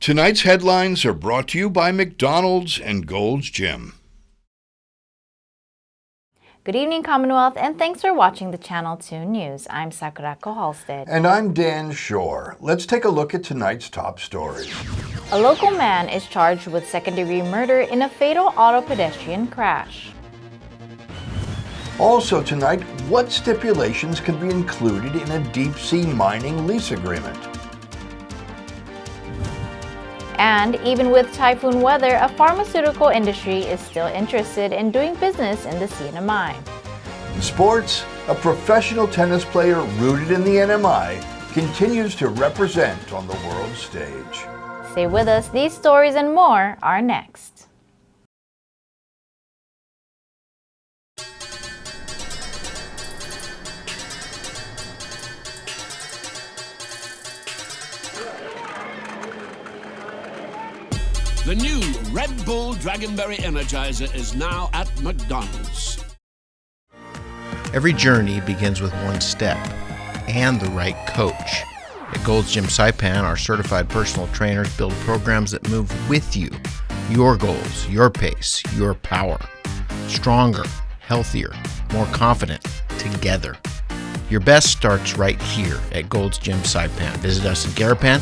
Tonight's headlines are brought to you by McDonald's and Gold's Gym. Good evening, Commonwealth, and thanks for watching the Channel 2 News. I'm Sakurako Halstead. And I'm Dan Shore. Let's take a look at tonight's top stories. A local man is charged with second-degree murder in a fatal auto pedestrian crash. Also tonight, what stipulations can be included in a deep-sea mining lease agreement? And even with typhoon weather, a pharmaceutical industry is still interested in doing business in the CNMI. In sports, a professional tennis player rooted in the NMI continues to represent on the world stage. Stay with us, these stories and more are next. The new Red Bull Dragonberry Energizer is now at McDonald's. Every journey begins with one step and the right coach. At Gold's Gym Saipan, our certified personal trainers build programs that move with you. Your goals, your pace, your power. Stronger, healthier, more confident, together. Your best starts right here at Gold's Gym Saipan. Visit us in Garapan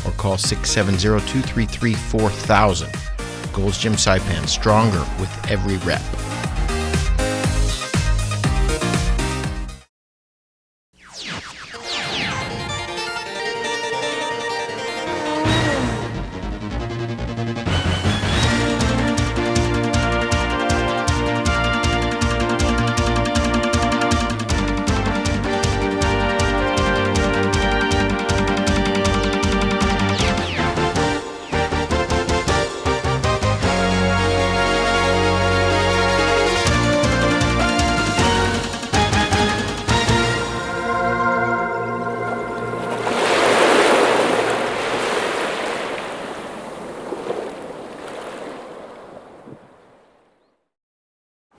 or call 670-233-4000. Gold's Gym Saipan, stronger with every rep.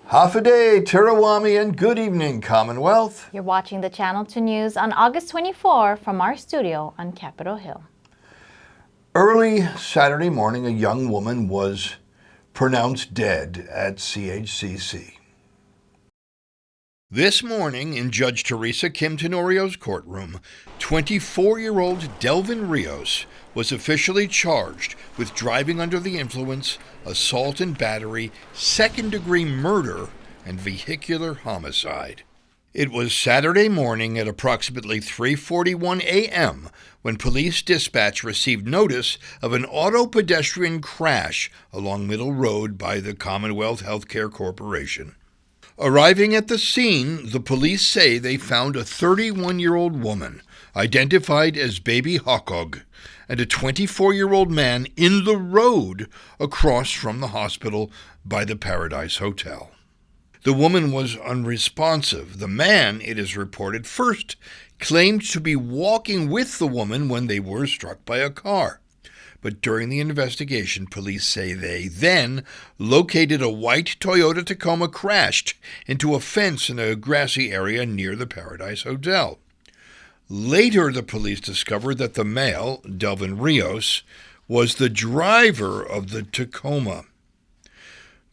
Hafaday, Tirawami, and good evening, Commonwealth. You're watching the Channel 2 News on August 24 from our studio on Capitol Hill. Early Saturday morning, a young woman was pronounced dead at CHCC. This morning, in Judge Teresa Kim Tenorio's courtroom, 24-year-old Delvin Rios was officially charged with driving under the influence, assault and battery, second-degree murder, and vehicular homicide. It was Saturday morning at approximately 3:41 a.m. when police dispatch received notice of an auto pedestrian crash along Middle Road by the Commonwealth Healthcare Corporation. Arriving at the scene, the police say they found a 31-year-old woman, identified as Baby Hokog, and a 24-year-old man in the road across from the hospital by the Paradise Hotel. The woman was unresponsive. The man, it is reported, first claimed to be walking with the woman when they were struck by a car. But during the investigation, police say they then located a white Toyota Tacoma crashed into a fence in a grassy area near the Paradise Hotel. Later, the police discovered that the male, Delvin Rios, was the driver of the Tacoma.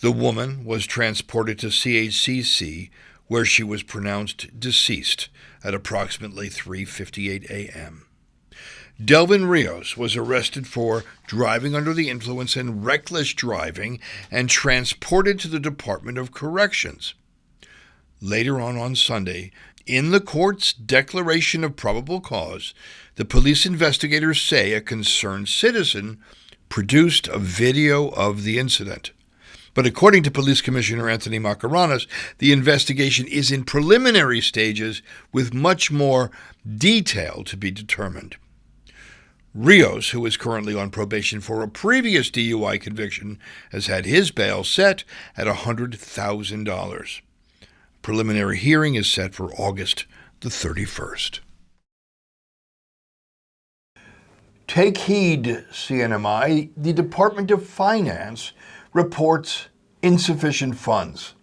The woman was transported to CHCC, where she was pronounced deceased at approximately 3:58 a.m. Delvin Rios was arrested for driving under the influence and reckless driving and transported to the Department of Corrections. Later on Sunday, in the court's declaration of probable cause, the police investigators say a concerned citizen produced a video of the incident. But according to Police Commissioner Anthony Macaranas, the investigation is in preliminary stages with much more detail to be determined. Rios, who is currently on probation for a previous DUI conviction, has had his bail set at $100,000. Preliminary hearing is set for August the 31st. Take heed, CNMI. The Department of Finance reports insufficient funds.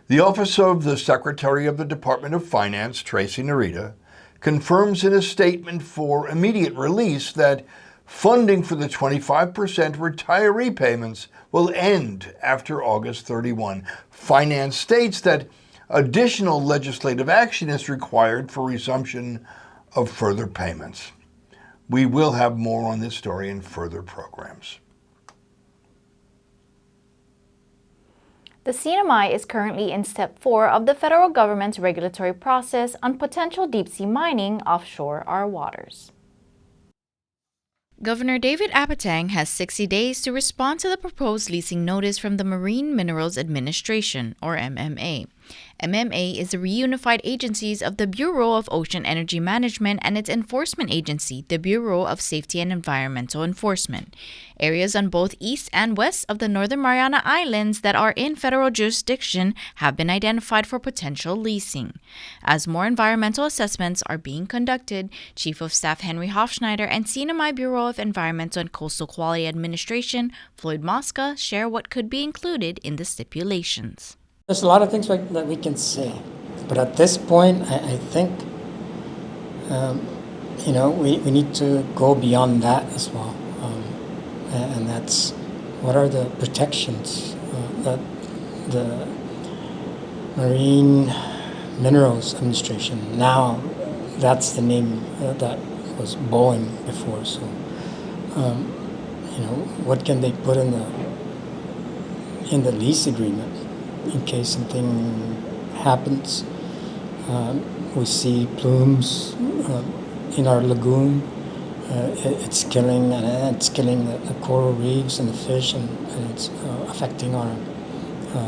The Office of the Secretary of the Department of Finance, Tracy Narita, confirms in a statement for immediate release that Funding for the 25% retiree payments will end after August 31. Finance states that additional legislative action is required for resumption of further payments. We will have more on this story in further programs. The CNMI is currently in Step 4 of the federal government's regulatory process on potential deep-sea mining offshore our waters. Governor David Apatang has 60 days to respond to the proposed leasing notice from the Marine Minerals Administration, or MMA. MMA is the reunified agencies of the Bureau of Ocean Energy Management and its enforcement agency, the Bureau of Safety and Environmental Enforcement. Areas on both east and west of the Northern Mariana Islands that are in federal jurisdiction have been identified for potential leasing. As more environmental assessments are being conducted, Chief of Staff Henry Hofschneider and CNMI Bureau of Environmental and Coastal Quality Administration, Floyd Mosca, share what could be included in the stipulations. There's a lot of things that we can say, but at this point, I think, we need to go beyond that as well. And that's what are the protections that the Marine Minerals Administration, now that's the name that was BOEM before. So, what can they put in the lease agreement in case something happens? We see plumes in our lagoon. It's killing the coral reefs and the fish, and it's affecting our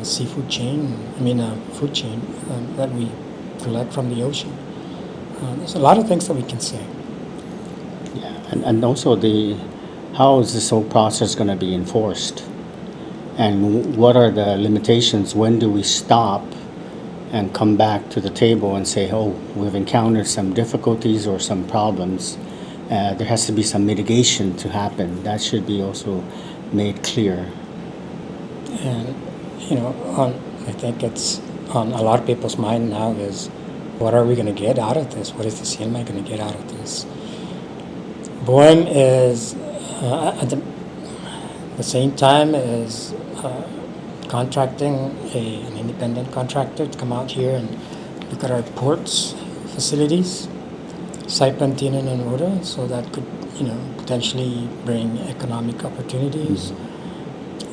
food chain that we collect from the ocean. There's a lot of things that we can say. Yeah, and also how is this whole process going to be enforced? And what are the limitations? When do we stop and come back to the table and say, oh, we've encountered some difficulties or some problems? There has to be some mitigation to happen. That should be also made clear. And, I think it's on a lot of people's mind now is, what are we going to get out of this? What is the CNMI going to get out of this? BOEM is, at the same time, is contracting an independent contractor to come out here and look at our ports facilities, Saipan, Tinan, and Rota, so that could, potentially bring economic opportunities.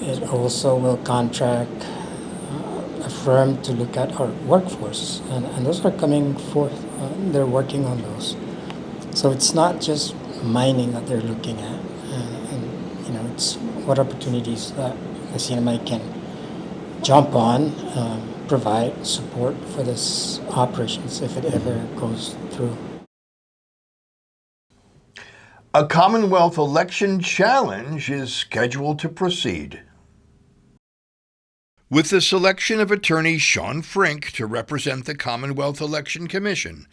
It also will contract a firm to look at our workforce, and those are coming forth. They're working on those. So it's not just mining that they're looking at, it's what opportunities that the CNMI can jump on, provide support for this operations if it ever goes through. A Commonwealth election challenge is scheduled to proceed. With the selection of attorney Sean Frink to represent the Commonwealth Election Commission,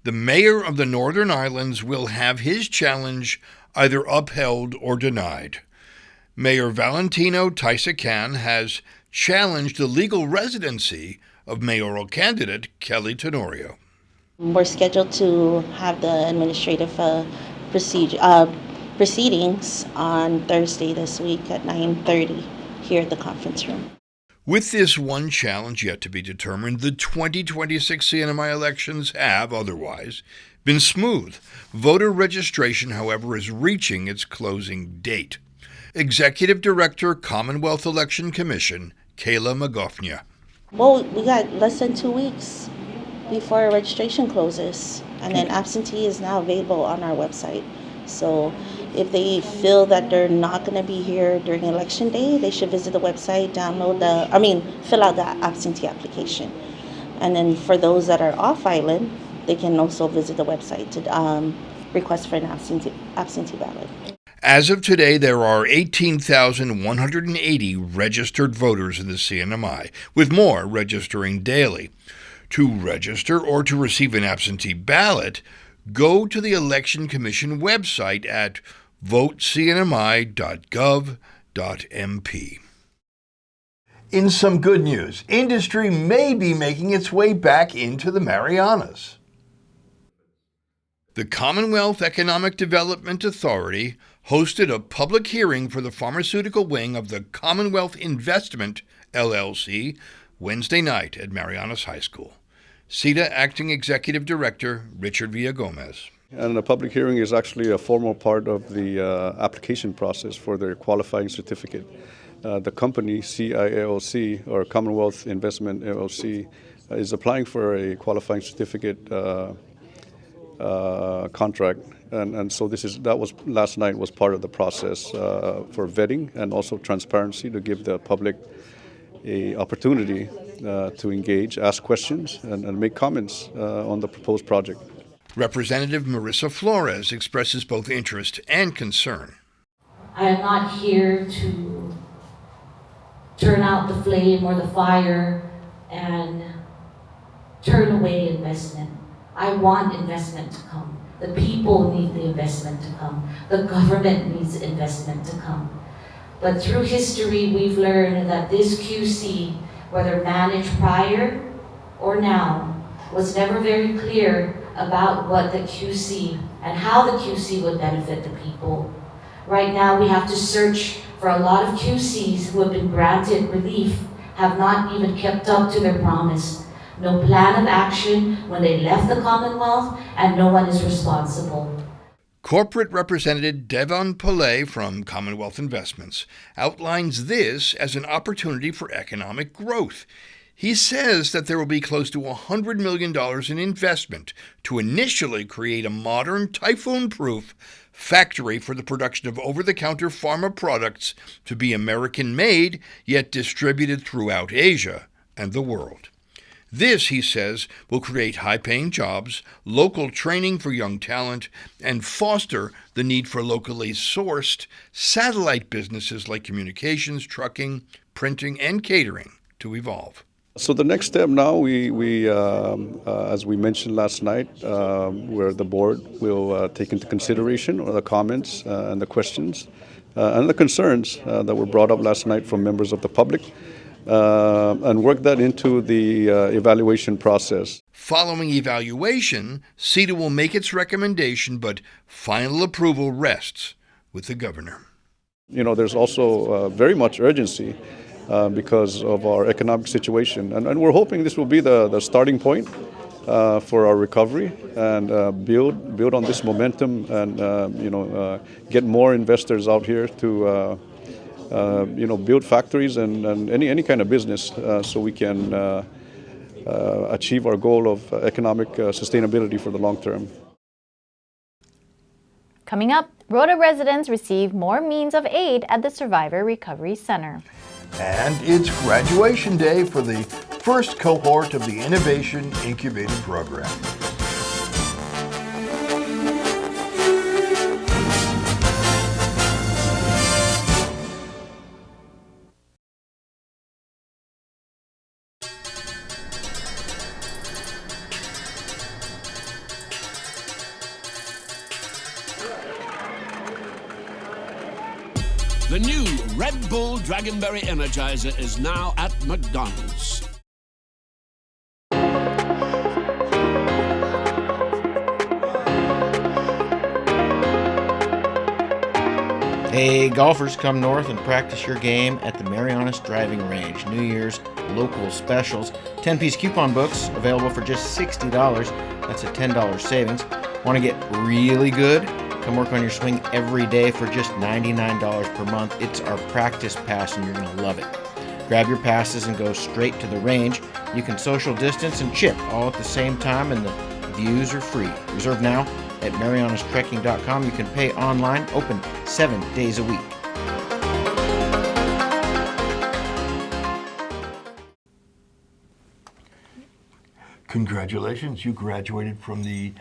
the mayor of the Northern Islands will have his challenge either upheld or denied. Mayor Valentino Taisacan has challenged the legal residency of mayoral candidate Kelly Tenorio. We're scheduled to have the administrative proceedings on Thursday this week at 9:30 here at the conference room. With this one challenge yet to be determined, the 2026 CNMI elections have, otherwise, been smooth. Voter registration, however, is reaching its closing date. Executive Director, Commonwealth Election Commission, Kayla Magofnia. Well, we got less than 2 weeks before registration closes, and then absentee is now available on our website. So if they feel that they're not going to be here during election day, they should visit the website, fill out the absentee application. And then for those that are off island, they can also visit the website to request for an absentee ballot. As of today, there are 18,180 registered voters in the CNMI, with more registering daily. To register or to receive an absentee ballot, go to the Election Commission website at votecnmi.gov.mp. In some good news, industry may be making its way back into the Marianas. The Commonwealth Economic Development Authority hosted a public hearing for the pharmaceutical wing of the Commonwealth Investment, LLC, Wednesday night at Marianas High School. CETA Acting Executive Director Richard Villagomez. And the public hearing is actually a formal part of the application process for their qualifying certificate. The company, CILC, or Commonwealth Investment LLC, is applying for a qualifying certificate contract. And so that was last night was part of the process for vetting and also transparency to give the public a opportunity to engage, ask questions, and make comments on the proposed project. Representative Marissa Flores expresses both interest and concern. I am not here to turn out the flame or the fire and turn away investment. I want investment to come. The people need the investment to come. The government needs investment to come. But through history, we've learned that this QC, whether managed prior or now, was never very clear about what the QC and how the QC would benefit the people. Right now, we have to search for a lot of QCs who have been granted relief, have not even kept up to their promise. No plan of action when they left the Commonwealth, and no one is responsible. Corporate Representative Devon Pillay from Commonwealth Investments outlines this as an opportunity for economic growth. He says that there will be close to $100 million in investment to initially create a modern, typhoon-proof factory for the production of over-the-counter pharma products to be American-made, yet distributed throughout Asia and the world. This, he says, will create high-paying jobs, local training for young talent, and foster the need for locally sourced satellite businesses like communications, trucking, printing, and catering to evolve. So the next step now, we as we mentioned last night, where the board will take into consideration the comments and the questions and the concerns that were brought up last night from members of the public, and work that into the evaluation process. Following evaluation, CETA will make its recommendation, but final approval rests with the governor. You know, there's also very much urgency because of our economic situation. And we're hoping this will be the starting point for our recovery and build on this momentum and, get more investors out here to, build factories and any kind of business so we can achieve our goal of economic sustainability for the long term. Coming up, Rota residents receive more means of aid at the Survivor Recovery Center. And it's graduation day for the first cohort of the Innovation Incubator program. The new Red Bull Dragonberry Energizer is now at McDonald's. Hey, golfers, come north and practice your game at the Marianas Driving Range. New Year's local specials. 10-piece coupon books available for just $60. That's a $10 savings. Want to get really good? Come work on your swing every day for just $99 per month. It's our practice pass and you're going to love it. Grab your passes and go straight to the range. You can social distance and chip all at the same time, and the views are free. Reserve now at marianastrekking.com. You can pay online, open 7 days a week. Congratulations, you graduated from the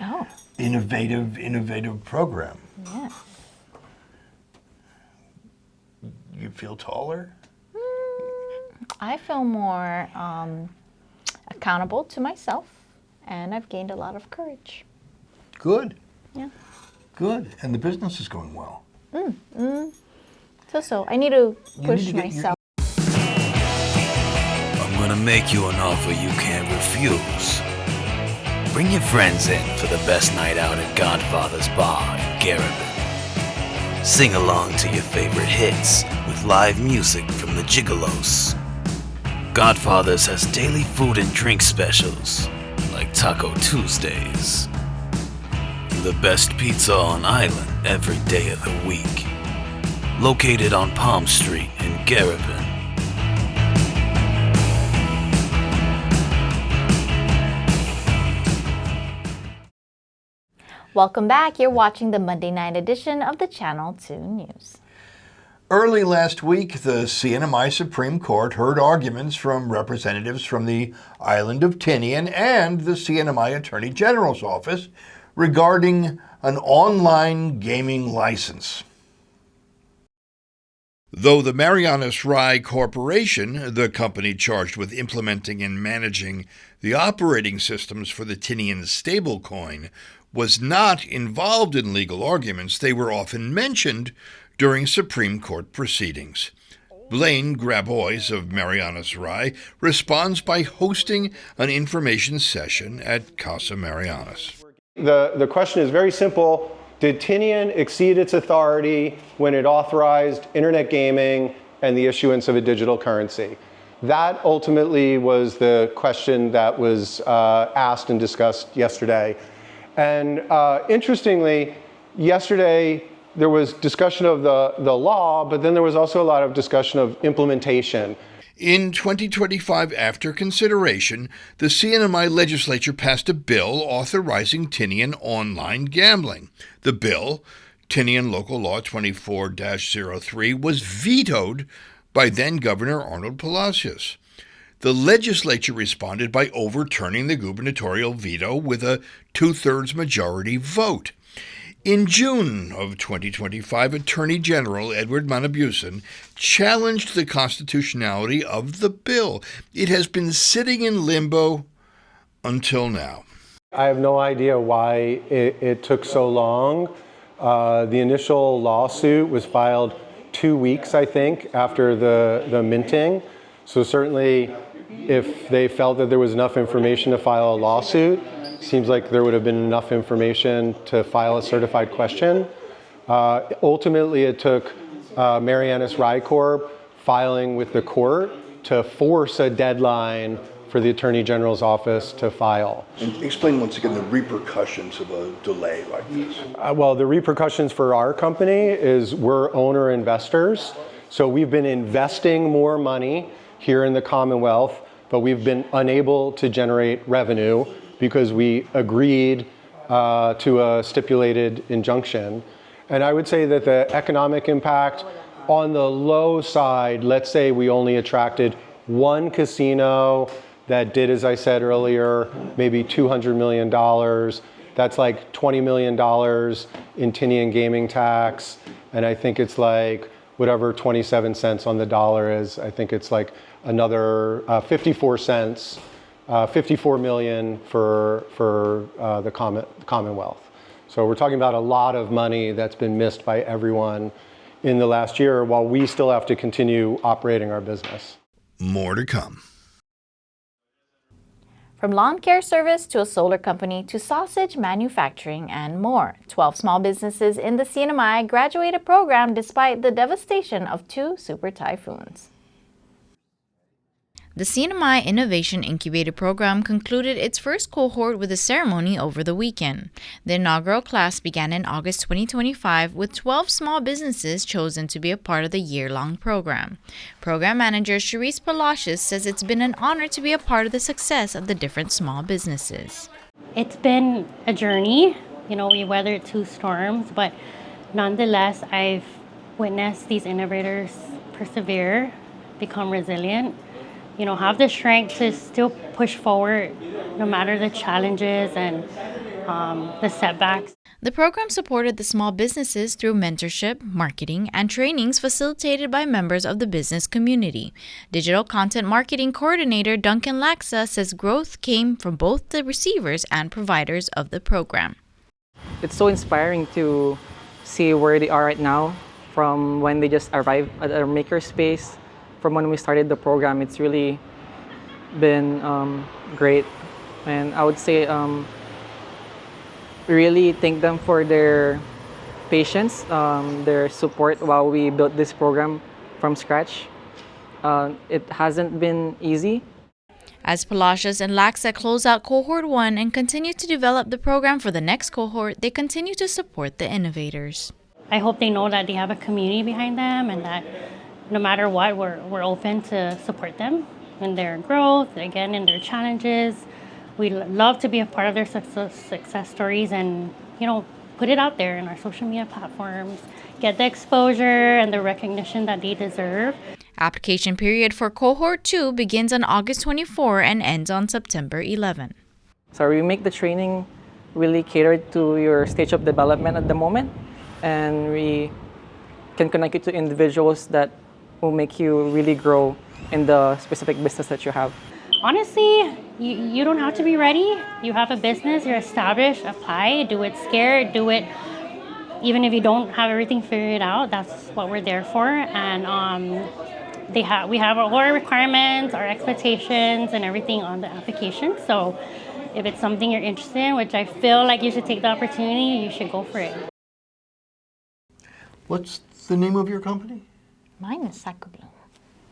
innovative program. Yes. You feel taller? I feel more accountable to myself, and I've gained a lot of courage. Good. Yeah. Good. And the business is going well. So I need to push myself. I'm gonna make you an offer you can't refuse. Bring your friends in for the best night out at Godfather's Bar in Garrett. Sing along to your favorite hits with live music from the Gigolos. Godfather's has daily food and drink specials, like Taco Tuesdays. The best pizza on island every day of the week. Located on Palm Street in Garabin. Welcome back. You're watching the Monday night edition of the Channel 2 News. Early last week, the CNMI Supreme Court heard arguments from representatives from the island of Tinian and the CNMI Attorney General's office regarding an online gaming license. Though the Marianas Rai Corporation, the company charged with implementing and managing the operating systems for the Tinian stablecoin, was not involved in legal arguments, they were often mentioned during Supreme Court proceedings. Blaine Grabois of Marianas Rai responds by hosting an information session at Casa Marianas. The question is very simple. Did Tinian exceed its authority when it authorized internet gaming and the issuance of a digital currency? That ultimately was the question that was asked and discussed yesterday. And interestingly, yesterday there was discussion of the law, but then there was also a lot of discussion of implementation. In 2025, after consideration, the CNMI legislature passed a bill authorizing Tinian online gambling. The bill, Tinian Local Law 24-03, was vetoed by then-Governor Arnold Palacios. The legislature responded by overturning the gubernatorial veto with a 2/3 majority vote. In June of 2025, Attorney General Edward Manabusan challenged the constitutionality of the bill. It has been sitting in limbo until now. I have no idea why it took so long. The initial lawsuit was filed 2 weeks, I think, after the minting. So certainly, if they felt that there was enough information to file a lawsuit, seems like there would have been enough information to file a certified question. Ultimately, it took Marianas Rai Corp filing with the court to force a deadline for the Attorney General's office to file. And explain once again the repercussions of a delay like this. Well, the repercussions for our company is we're owner investors. So we've been investing more money here in the Commonwealth, but we've been unable to generate revenue because we agreed to a stipulated injunction. And I would say that the economic impact on the low side, let's say we only attracted one casino that did, as I said earlier, maybe $200 million. That's like $20 million in Tinian gaming tax. And I think it's like whatever 27 cents on the dollar is, I think it's like another 54 cents, 54 million for the Commonwealth. So we're talking about a lot of money that's been missed by everyone in the last year while we still have to continue operating our business. More to come. From lawn care service to a solar company to sausage manufacturing and more, 12 small businesses in the CNMI graduated program despite the devastation of 2 super typhoons. The CNMI Innovation Incubator program concluded its first cohort with a ceremony over the weekend. The inaugural class began in August 2025 with 12 small businesses chosen to be a part of the year-long program. Program manager Charisse Palacios says it's been an honor to be a part of the success of the different small businesses. It's been a journey. We weathered 2 storms, but nonetheless, I've witnessed these innovators persevere, become resilient, have the strength to still push forward no matter the challenges and the setbacks. The program supported the small businesses through mentorship, marketing, and trainings facilitated by members of the business community. Digital Content Marketing Coordinator Duncan Laxa says growth came from both the receivers and providers of the program. It's so inspiring to see where they are right now from when they just arrived at our makerspace. From when we started the program, it's really been great. And I would say we really thank them for their patience, their support while we built this program from scratch. It hasn't been easy. As Palacios and Laxa close out Cohort 1 and continue to develop the program for the next cohort, they continue to support the innovators. I hope they know that they have a community behind them and that no matter what, we're open to support them in their growth, again, in their challenges. We love to be a part of their success stories and, put it out there in our social media platforms, get the exposure and the recognition that they deserve. Application period for Cohort 2 begins on August 24 and ends on September 11. So we make the training really catered to your stage of development at the moment, and we can connect you to individuals that will make you really grow in the specific business that you have. Honestly, you don't have to be ready. You have a business, you're established, apply, do it scared, do it even if you don't have everything figured out. That's what we're there for. And we have all our requirements, our expectations, and everything on the application. So if it's something you're interested in, which I feel like you should take the opportunity, you should go for it. What's the name of your company? Mine is Sacco Bloom.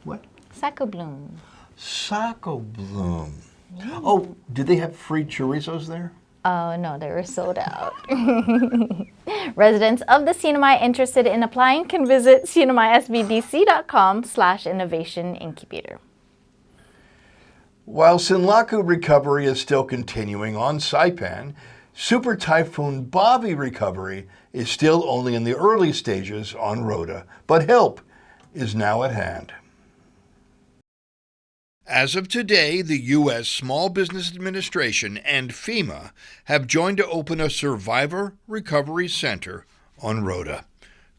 What? Sacco Bloom. Sacco Bloom. Yeah. Oh, did they have free chorizos there? Oh, no, they were sold out. Residents of the CNMI interested in applying can visit cnmisbdc.com/Innovation Incubator. While Sinlaku recovery is still continuing on Saipan, Super Typhoon Bobby recovery is still only in the early stages on Rota, but help is now at hand. As of today, the U.S. Small Business Administration and FEMA have joined to open a Survivor Recovery Center on Rota.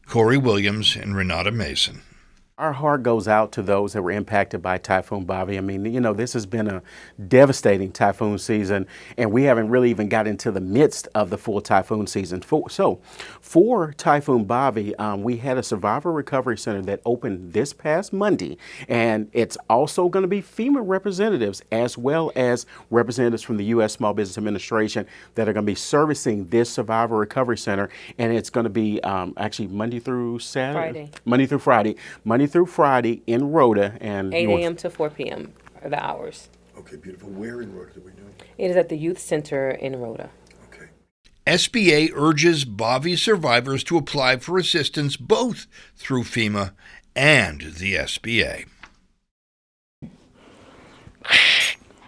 Corey Williams and Renata Mason. Our heart goes out to those that were impacted by Typhoon Bobby. I mean, this has been a devastating typhoon season, and we haven't really even got into the midst of the full typhoon season. So for Typhoon Bobby, we had a Survivor Recovery Center that opened this past Monday, and it's also going to be FEMA representatives as well as representatives from the U.S. Small Business Administration that are going to be servicing this Survivor Recovery Center, and it's going to be actually Monday through Saturday? Monday through Friday in Rota. And 8 a.m. to 4 p.m. are the hours. Okay, beautiful. Where in Rota do we know? It is at the Youth Center in Rota. Okay. SBA urges Bobby survivors to apply for assistance both through FEMA and the SBA.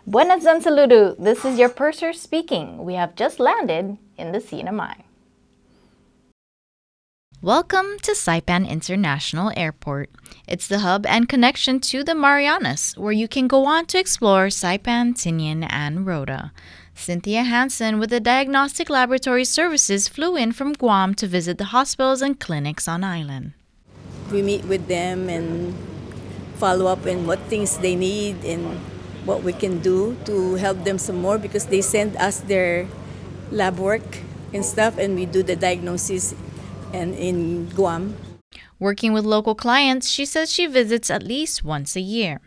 Buenas and saludo. This is your purser speaking. We have just landed in the CNMI. Welcome to Saipan International Airport. It's the hub and connection to the Marianas, where you can go on to explore Saipan, Tinian, and Rota. Cynthia Hansen with the Diagnostic Laboratory Services flew in from Guam to visit the hospitals and clinics on island. We meet with them and follow up on what things they need and what we can do to help them some more, because they send us their lab work and stuff, and we do the diagnosis and in Guam. Working with local clients, she says she visits at least once a year.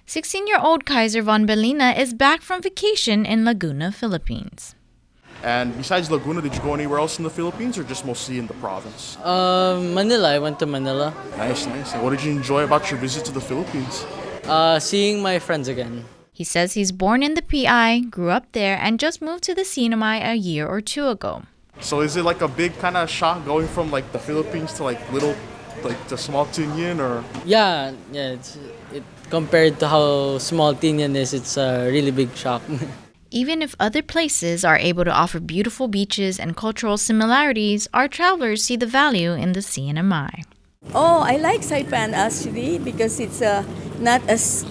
16-year-old Kaiser Von Belina is back from vacation in Laguna, Philippines. And besides Laguna, did you go anywhere else in the Philippines or just mostly in the province? Manila. I went to Manila. Nice. And what did you enjoy about your visit to the Philippines? Seeing my friends again. He says he's born in the PI, grew up there, and just moved to the CNMI a year or two ago. So is it like a big kind of shock going from like the Philippines to like the small Tinian, or? Yeah. It compared to how small Tinian is, it's a really big shock. Even if other places are able to offer beautiful beaches and cultural similarities, our travelers see the value in the CNMI. Oh, I like Saipan actually because it's not as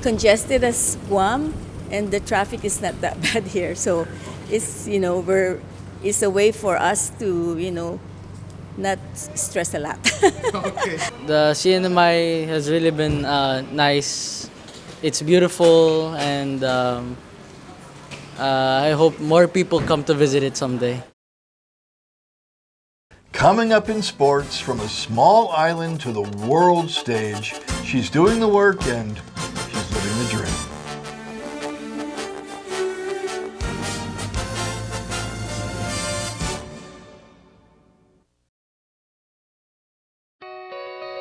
congested as Guam, and the traffic is not that bad here. So it's it's a way for us to not stress a lot. Okay. The CNMI has really been nice. It's beautiful, and I hope more people come to visit it someday. Coming up in sports, from a small island to the world stage, she's doing the work and she's living the dream.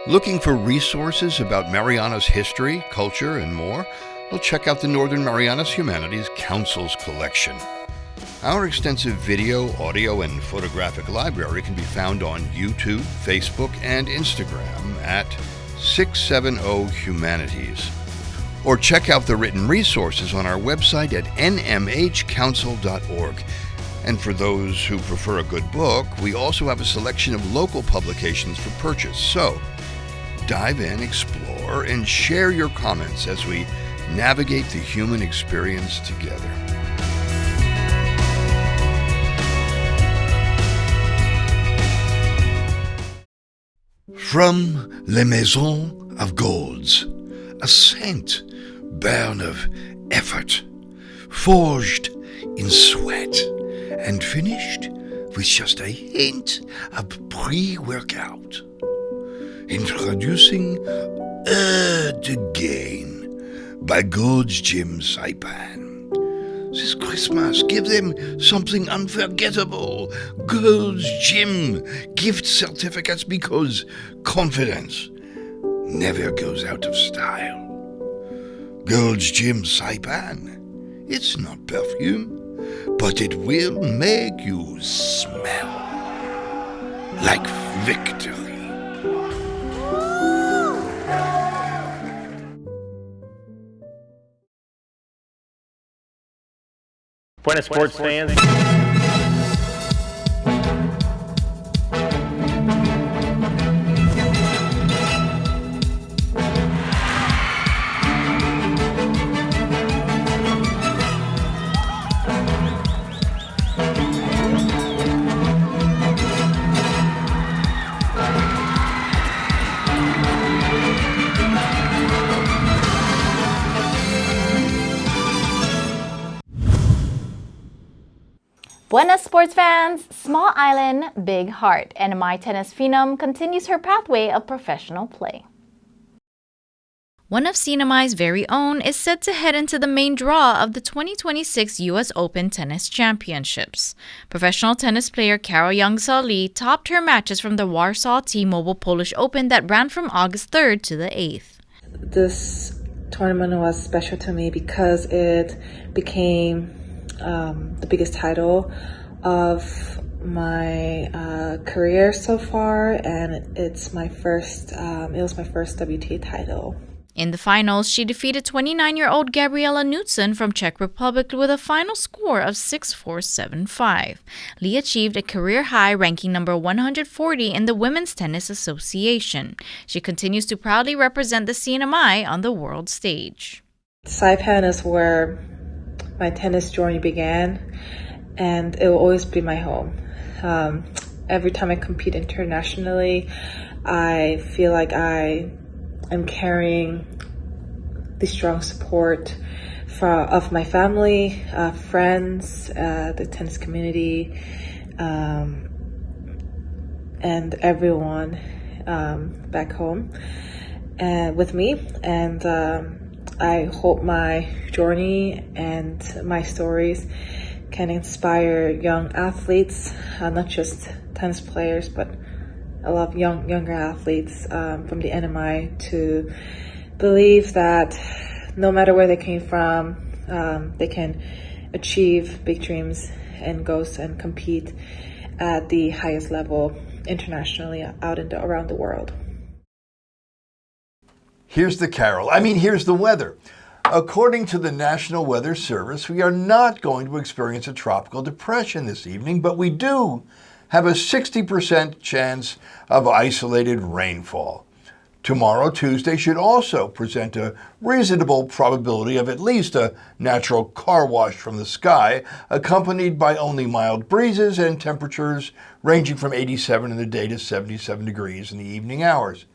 Looking for resources about Marianas history, culture, and more? Well, check out the Northern Marianas Humanities Council's collection. Our extensive video, audio, and photographic library can be found on YouTube, Facebook, and Instagram at 670 Humanities. Or check out the written resources on our website at nmhcouncil.org. And for those who prefer a good book, we also have a selection of local publications for purchase. So, dive in, explore, and share your comments as we navigate the human experience together. From Les Maisons of Golds, a scent born of effort, forged in sweat, and finished with just a hint of pre-workout. Introducing de Gain by Gold's Gym Saipan. This Christmas, give them something unforgettable. Gold's Gym gift certificates, because confidence never goes out of style. Gold's Gym Saipan. It's not perfume, but it will make you smell like victory. Buenas sports fans. Buenas sports fans! Small island, big heart. NMI tennis phenom continues her pathway of professional play. One of CNMI's very own is set to head into the main draw of the 2026 U.S. Open Tennis Championships. Professional tennis player Carol Young-Seo Lee topped her matches from the Warsaw T-Mobile Polish Open that ran from August 3rd to the 8th. This tournament was special to me because it became the biggest title of my career so far, and it's my first. It was my first WTA title. In the finals, she defeated 29-year-old Gabriela Knudsen from Czech Republic with a final score of 6-4, 7-5. Lee achieved a career-high ranking number 140 in the Women's Tennis Association. She continues to proudly represent the CNMI on the world stage. Saipan is where my tennis journey began, and it will always be my home. Every time I compete internationally, I feel like I am carrying the strong support of my family, friends, the tennis community, and everyone back home with me. And I hope my journey and my stories can inspire young athletes, not just tennis players, but a lot of younger athletes from the NMI to believe that no matter where they came from, they can achieve big dreams and goals and compete at the highest level internationally around the world. Here's the carol. Here's the weather. According to the National Weather Service, we are not going to experience a tropical depression this evening, but we do have a 60% chance of isolated rainfall. Tomorrow, Tuesday, should also present a reasonable probability of at least a natural car wash from the sky, accompanied by only mild breezes and temperatures ranging from 87 in the day to 77 degrees in the evening hours.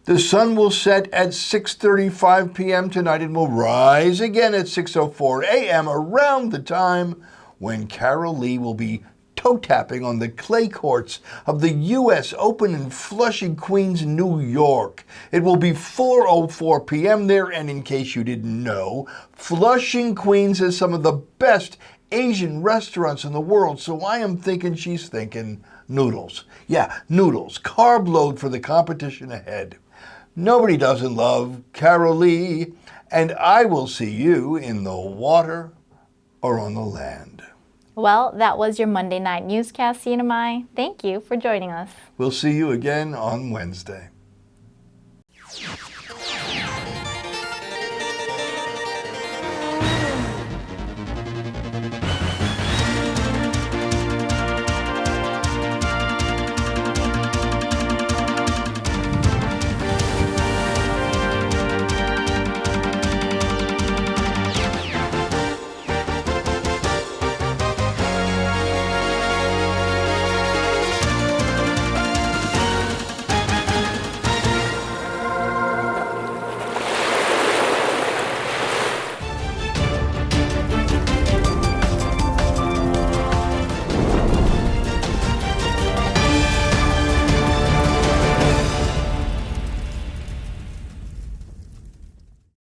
The sun will set at 6:35 p.m. tonight and will rise again at 6:04 a.m. around the time when Carol Lee will be toe-tapping on the clay courts of the U.S. Open in Flushing, Queens, New York. It will be 4:04 p.m. there, and in case you didn't know, Flushing, Queens has some of the best Asian restaurants in the world, so I am thinking she's thinking noodles. Yeah, noodles, carb load for the competition ahead. Nobody Doesn't Love Carol Lee, and I Will See You in the Water or on the Land. Well, that was your Monday night newscast, CNMI. Thank you for joining us. We'll see you again on Wednesday.